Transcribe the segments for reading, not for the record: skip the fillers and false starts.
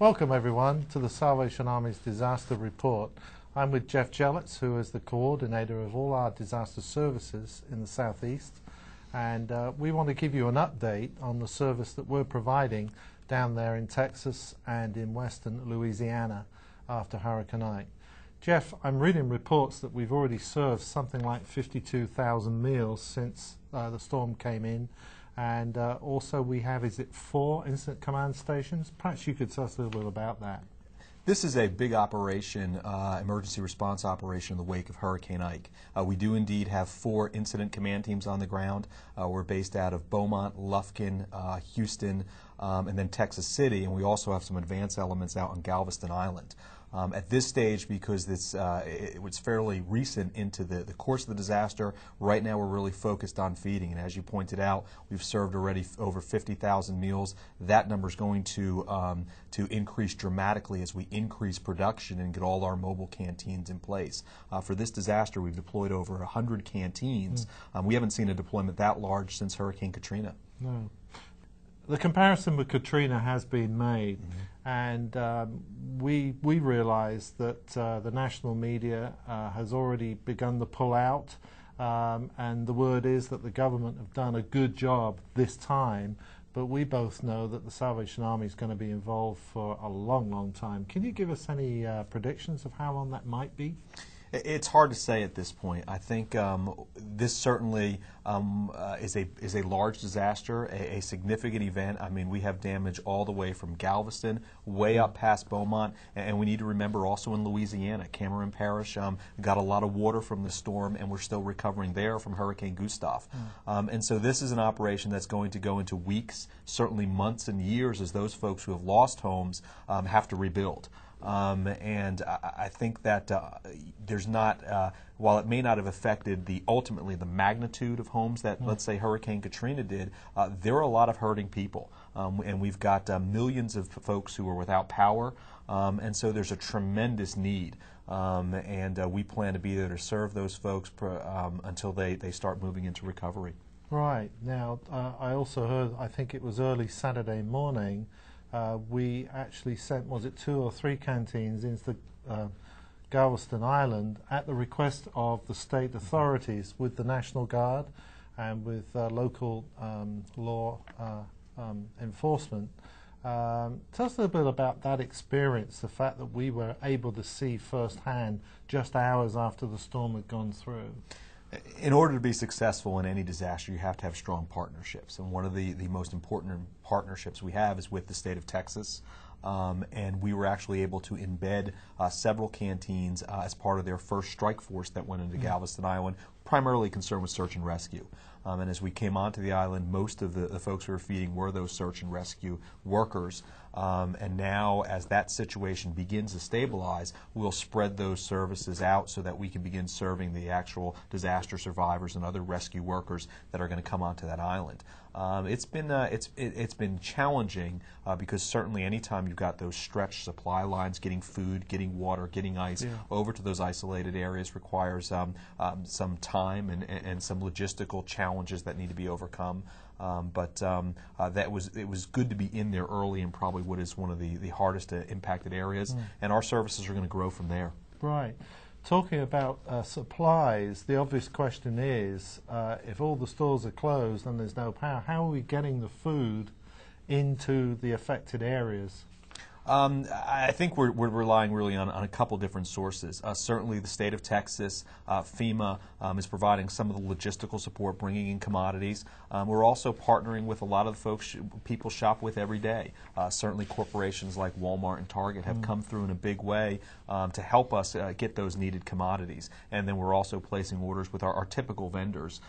Welcome everyone to the Salvation Army's Disaster Report. I'm with Jeff Jellets, who is the coordinator of all our disaster services in the Southeast, and we want to give you an update on the service that we're providing down there in Texas and in western Louisiana after Hurricane Ike. Jeff, I'm reading reports that we've already served something like 52,000 meals since the storm came in. And also we have, is it 4 incident command stations? Perhaps you could tell us a little bit about that. This is a big operation, emergency response operation in the wake of Hurricane Ike. We do indeed have 4 incident command teams on the ground. We're based out of Beaumont, Lufkin, Houston, and then Texas City, and we also have some advanced elements out on Galveston Island. At this stage, because it was fairly recent into the course of the disaster, right now we're really focused on feeding. And as you pointed out, we've served already over 50,000 meals. That number is going to increase dramatically as we increase production and get all our mobile canteens in place. For this disaster, we've deployed over 100 canteens. We haven't seen a deployment that large since Hurricane Katrina. No. The comparison with Katrina has been made, and we realize that the national media has already begun to pull out, and the word is that the government have done a good job this time, but we both know that the Salvation Army is going to be involved for a long, long time. Can you give us any predictions of how long that might be? It's hard to say at this point. I think this certainly is a large disaster, a significant event. I mean, we have damage all the way from Galveston, way up past Beaumont, and we need to remember also in Louisiana, Cameron Parish got a lot of water from the storm, and we're still recovering there from Hurricane Gustav. And so this is an operation that's going to go into weeks, certainly months and years, as those folks who have lost homes have to rebuild. And I think that there's not, while it may not have affected ultimately the magnitude of homes that, let's say, Hurricane Katrina did, there are a lot of hurting people. And we've got millions of folks who are without power, and so there's a tremendous need. And we plan to be there to serve those folks until they start moving into recovery. Right. Now, I also heard, I think it was early Saturday morning, we actually sent, was it 2 or 3 canteens into Galveston Island at the request of the state authorities with the National Guard and with local law enforcement. Tell us a little bit about that experience, the fact that we were able to see firsthand just hours after the storm had gone through. In order to be successful in any disaster, you have to have strong partnerships. And one of the most important partnerships we have is with the state of Texas. And we were actually able to embed several canteens as part of their first strike force that went into Galveston Island, primarily concerned with search and rescue. And as we came onto the island, most of the folks we were feeding were those search and rescue workers. And now, as that situation begins to stabilize, we'll spread those services out so that we can begin serving the actual disaster survivors and other rescue workers that are going to come onto that island. It's been challenging because certainly anytime you've got those stretched supply lines, getting food, getting water, getting ice over to those isolated areas requires some time and some logistical challenges that need to be overcome. But it was good to be in there early in probably what is one of the hardest impacted areas, and our services are going to grow from there. Right. Talking about supplies, the obvious question is, if all the stores are closed and there's no power, how are we getting the food into the affected areas? I think we're relying really on a couple different sources. Certainly the state of Texas, FEMA is providing some of the logistical support, bringing in commodities. We're also partnering with a lot of the folks people shop with every day. Certainly corporations like Walmart and Target have come through in a big way to help us get those needed commodities. And then we're also placing orders with our typical vendors,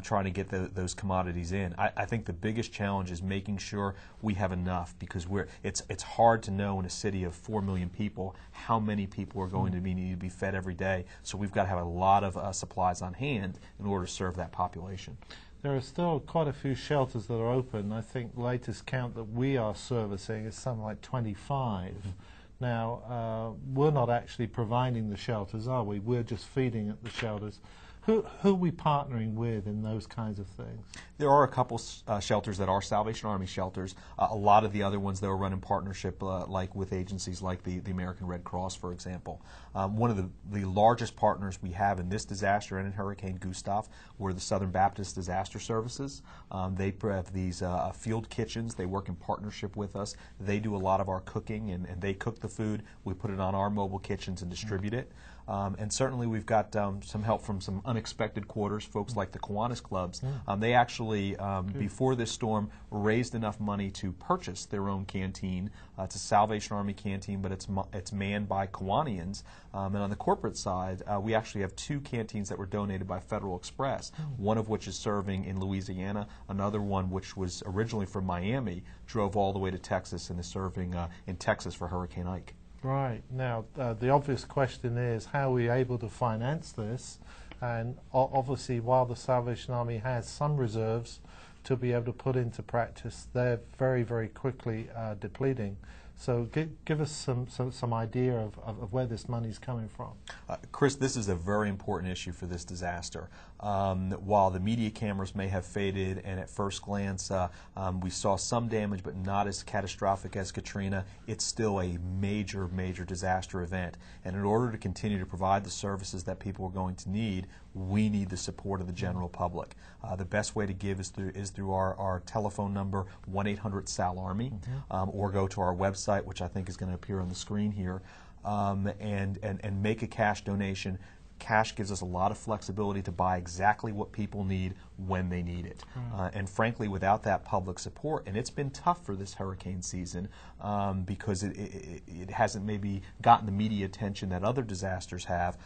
trying to get those commodities in. I think the biggest challenge is making sure we have enough, because it's hard to know in a city of 4 million people how many people are going to need to be fed every day. So we've got to have a lot of supplies on hand in order to serve that population. There are still quite a few shelters that are open. I think the latest count that we are servicing is something like 25. Now, we're not actually providing the shelters, are we? We're just feeding at the shelters. Who are we partnering with in those kinds of things? There are a couple shelters that are Salvation Army shelters. A lot of the other ones, though, run in partnership like with agencies like the American Red Cross, for example. One of the largest partners we have in this disaster and in Hurricane Gustav were the Southern Baptist Disaster Services. They have these field kitchens. They work in partnership with us. They do a lot of our cooking, and they cook the food. We put it on our mobile kitchens and distribute it. And certainly we've got some help from some unexpected quarters, folks like the Kiwanis clubs. They actually, before this storm, raised enough money to purchase their own canteen. It's a Salvation Army canteen, but it's manned by Kiwanians. And on the corporate side, we actually have 2 canteens that were donated by Federal Express, one of which is serving in Louisiana, another one which was originally from Miami, drove all the way to Texas and is serving in Texas for Hurricane Ike. Right. Now, the obvious question is, how are we able to finance this? And obviously, while the Salvation Army has some reserves to be able to put into practice, they're very, very quickly depleting. So give us some idea of where this money is coming from. Chris, this is a very important issue for this disaster. While the media cameras may have faded and at first glance we saw some damage but not as catastrophic as Katrina, it's still a major, major disaster event. And in order to continue to provide the services that people are going to need, we need the support of the general public. The best way to give is through our telephone number, 1-800-SAL-ARMY, or go to our website, which I think is going to appear on the screen here, and make a cash donation. Cash gives us a lot of flexibility to buy exactly what people need when they need it. And frankly, without that public support, and it's been tough for this hurricane season because it hasn't maybe gotten the media attention that other disasters have,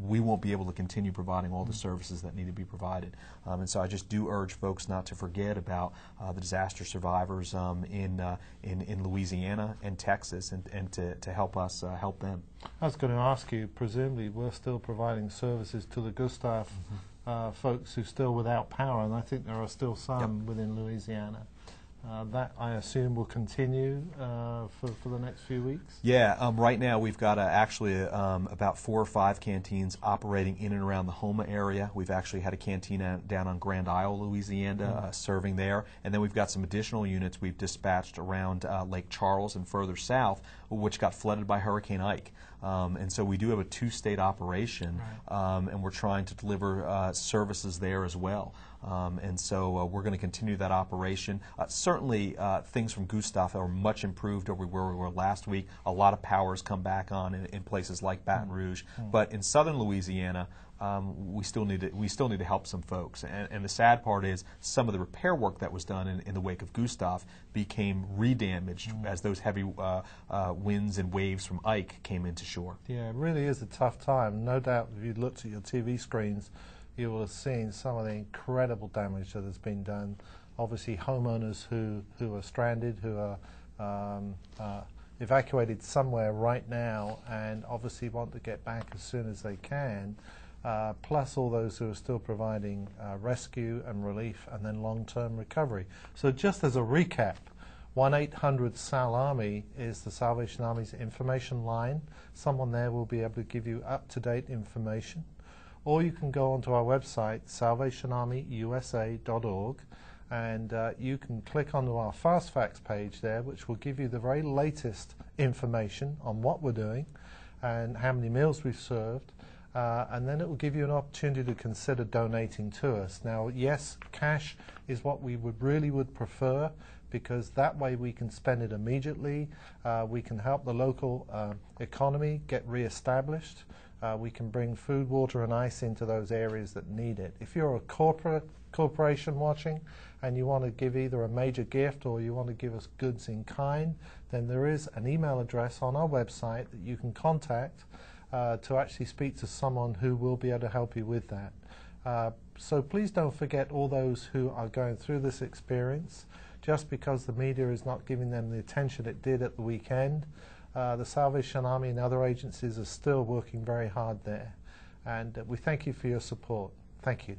we won't be able to continue providing all the services that need to be provided. And so I just do urge folks not to forget about the disaster survivors in Louisiana and Texas, and to help us help them. I was going to ask you, presumably we're still providing services to the Gustav folks who are still without power, and I think there are still some within Louisiana. That, I assume, will continue for the next few weeks? Yeah, right now we've got actually about 4 or 5 canteens operating in and around the Houma area. We've actually had a canteen down on Grand Isle, Louisiana, serving there. And then we've got some additional units we've dispatched around Lake Charles and further south, which got flooded by Hurricane Ike. And so we do have a 2-state operation, and we're trying to deliver services there as well. And so we're going to continue that operation. Certainly things from Gustav are much improved over where we were last week. A lot of power has come back on in places like Baton Rouge. But in southern Louisiana, we still need to help some folks. And the sad part is some of the repair work that was done in the wake of Gustav became redamaged as those heavy winds and waves from Ike came into shore. Yeah, it really is a tough time. No doubt if you looked at your TV screens, you will have seen some of the incredible damage that has been done. Obviously, homeowners who are stranded, who are evacuated somewhere right now and obviously want to get back as soon as they can, plus all those who are still providing rescue and relief and then long-term recovery. So just as a recap, 1-800-SAL-ARMY is the Salvation Army's information line. Someone there will be able to give you up-to-date information. Or you can go onto our website, salvationarmyusa.org, and you can click onto our Fast Facts page there, which will give you the very latest information on what we're doing and how many meals we've served, and then it will give you an opportunity to consider donating to us. Now, yes, cash is what we really would prefer, because that way we can spend it immediately. We can help the local economy get re-established. We can bring food, water, and ice into those areas that need it. If you're a corporation watching and you want to give either a major gift or you want to give us goods in kind, then there is an email address on our website that you can contact to actually speak to someone who will be able to help you with that. So please don't forget all those who are going through this experience. Just because the media is not giving them the attention it did at the weekend, the Salvation Army and other agencies are still working very hard there. And we thank you for your support. Thank you.